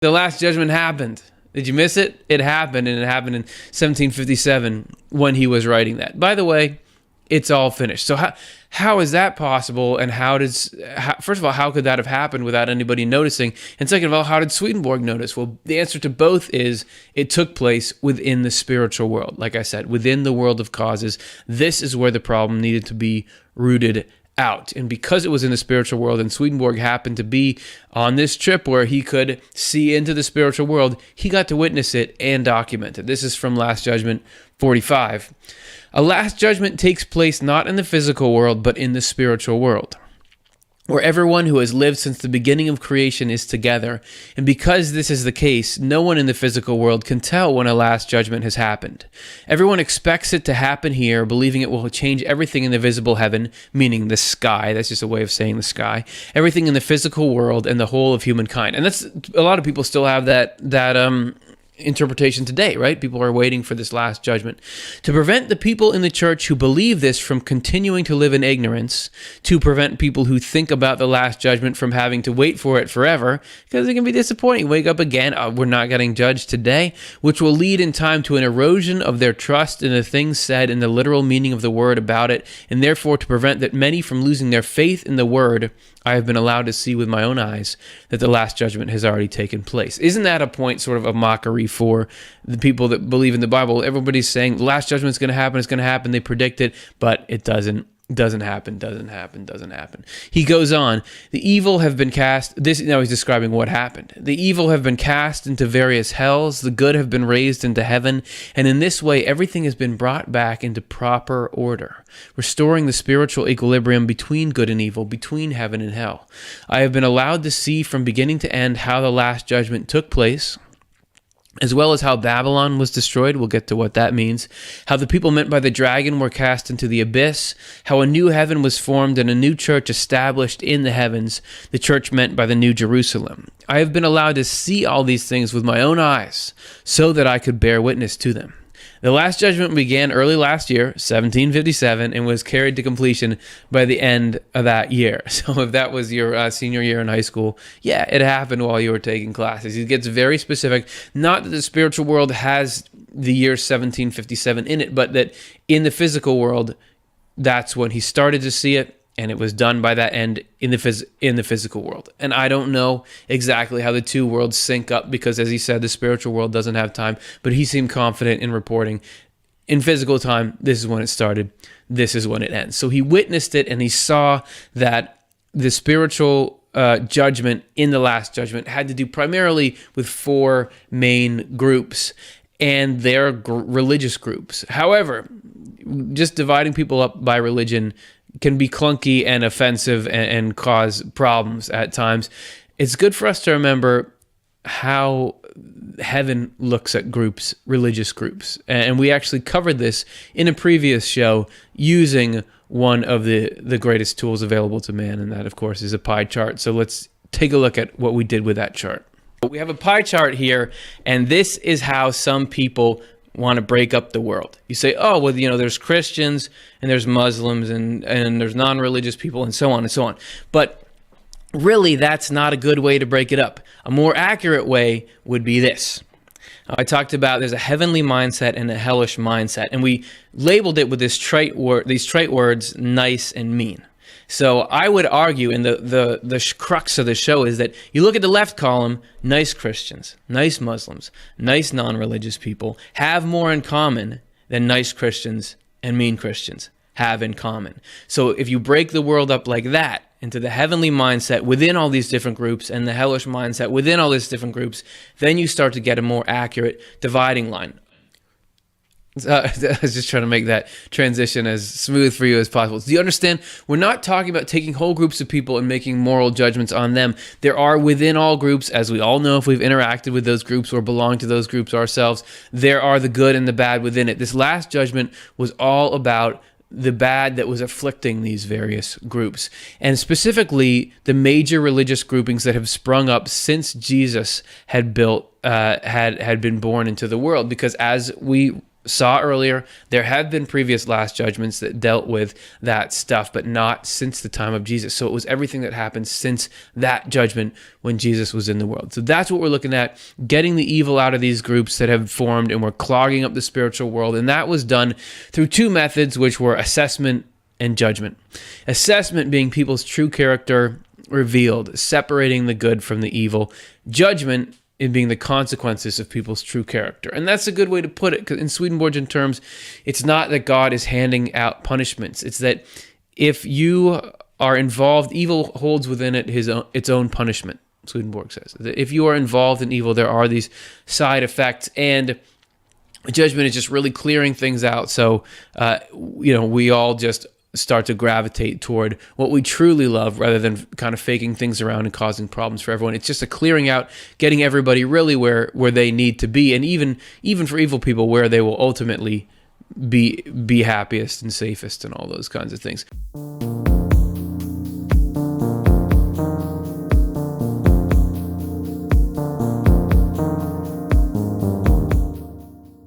The Last Judgment happened. Did you miss it? It happened, and it happened in 1757 when he was writing that. By the way, it's all finished. So how is that possible? And first of all, how could that have happened without anybody noticing? And second of all, how did Swedenborg notice? Well, the answer to both is it took place within the spiritual world. Like I said, within the world of causes. This is where the problem needed to be rooted out. And because it was in the spiritual world, and Swedenborg happened to be on this trip where he could see into the spiritual world, he got to witness it and document it. This is from Last Judgment 45. A last judgment takes place not in the physical world, but in the spiritual world, where everyone who has lived since the beginning of creation is together. And because this is the case, no one in the physical world can tell when a last judgment has happened. Everyone expects it to happen here, believing it will change everything in the visible heaven, meaning the sky. That's just a way of saying the sky. Everything in the physical world and the whole of humankind. And that's, a lot of people still have that interpretation today, right? People are waiting for this last judgment. To prevent the people in the church who believe this from continuing to live in ignorance, to prevent people who think about the last judgment from having to wait for it forever, because it can be disappointing. Wake up again, we're not getting judged today, which will lead in time to an erosion of their trust in the things said in the literal meaning of the word about it, and therefore to prevent that many from losing their faith in the word, I have been allowed to see with my own eyes that the last judgment has already taken place. Isn't that a point sort of a mockery for the people that believe in the Bible? Everybody's saying the last judgment is going to happen, it's going to happen. They predict it, but it doesn't happen. He goes on, the evil have been cast, now he's describing what happened. The evil have been cast into various hells, the good have been raised into heaven, and in this way everything has been brought back into proper order, restoring the spiritual equilibrium between good and evil, between heaven and hell. I have been allowed to see from beginning to end how the last judgment took place, as well as how Babylon was destroyed. We'll get to what that means. How the people meant by the dragon were cast into the abyss. How a new heaven was formed and a new church established in the heavens, the church meant by the New Jerusalem. I have been allowed to see all these things with my own eyes, so that I could bear witness to them. The last judgment began early last year, 1757, and was carried to completion by the end of that year. So if that was your senior year in high school, yeah, it happened while you were taking classes. He gets very specific, not that the spiritual world has the year 1757 in it, but that in the physical world, that's when he started to see it, and it was done by that end in the physical world. And I don't know exactly how the two worlds sync up because, as he said, the spiritual world doesn't have time, but he seemed confident in reporting in physical time, this is when it started, this is when it ends. So he witnessed it, and he saw that the spiritual judgment in the last judgment had to do primarily with four main groups, and they're religious groups. However, just dividing people up by religion can be clunky and offensive and cause problems at times. It's good for us to remember how heaven looks at groups, religious groups. And we actually covered this in a previous show using one of the greatest tools available to man, and that, of course, is a pie chart. So let's take a look at what we did with that chart. We have a pie chart here, and this is how some people want to break up the world. You say, oh, well, there's Christians and there's Muslims and there's non-religious people and so on and so on. But really, that's not a good way to break it up. A more accurate way would be this. I talked about there's a heavenly mindset and a hellish mindset, and we labeled it with these trite words, nice and mean. So I would argue, and the crux of the show is that you look at the left column, nice Christians, nice Muslims, nice non-religious people have more in common than nice Christians and mean Christians have in common. So if you break the world up like that, into the heavenly mindset within all these different groups and the hellish mindset within all these different groups, then you start to get a more accurate dividing line. I was just trying to make that transition as smooth for you as possible. Do you understand? We're not talking about taking whole groups of people and making moral judgments on them. There are within all groups, as we all know if we've interacted with those groups or belong to those groups ourselves, there are the good and the bad within it. This last judgment was all about the bad that was afflicting these various groups, and specifically the major religious groupings that have sprung up since Jesus had been born into the world. Because as we saw earlier, there have been previous last judgments that dealt with that stuff, but not since the time of Jesus. So it was everything that happened since that judgment when Jesus was in the world. So that's what we're looking at, getting the evil out of these groups that have formed and were clogging up the spiritual world. And that was done through two methods, which were assessment and judgment. Assessment being people's true character revealed, separating the good from the evil. Judgment in being the consequences of people's true character. And that's a good way to put it, because in Swedenborgian terms, it's not that God is handing out punishments. It's that if you are involved, evil holds within it its own punishment, Swedenborg says. That if you are involved in evil, there are these side effects, and judgment is just really clearing things out. So, we all just start to gravitate toward what we truly love rather than kind of faking things around and causing problems for everyone. It's just a clearing out, getting everybody really where they need to be, and even for evil people where they will ultimately be happiest and safest and all those kinds of things.